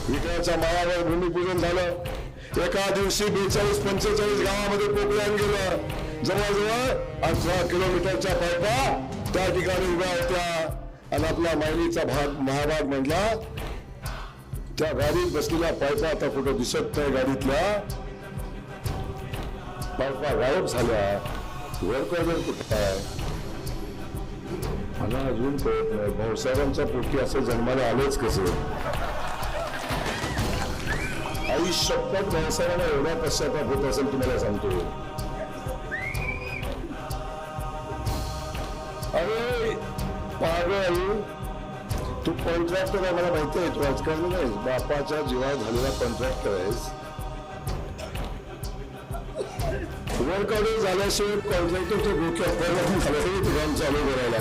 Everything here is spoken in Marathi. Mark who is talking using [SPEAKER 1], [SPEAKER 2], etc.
[SPEAKER 1] विठ्ठलाच्या माळावर भूमिपूजन झालं. एका दिवशी 42-45 गावामध्ये पोकळ्यान गेलं. जवळजवळ 18 किलोमीटरच्या पायपा त्या ठिकाणी उभ्या होत्या. आणि आपला मायलीचा भाग महाभाग म्हटला. त्या गाडीत बसलेल्या पायपा आता कुठं दिसत नाही. गाडीतल्या पायपा गायब झाल्या. वरकॉर्डर कुठं आहे मला अजून कळत नाही. भाऊसाहेबांच्या पोटी असं जन्माला आलेच कसे. आई शपथ भाऊसाहेबांना एवढा पश्चाताप होत असेल तुम्हाला सांगतो. अरे पागल तू कॉन्ट्रॅक्टर आहे मला माहिती आहे. तू राजकारण नाही बापाच्या जीवा झालेला कॉन्ट्रॅक्टर आहेस. वर्कआउट झाल्याशिवाय कॉन्ट्रॅक्टरच्या डोक्यात परिणाम झाला काम चालू करायला.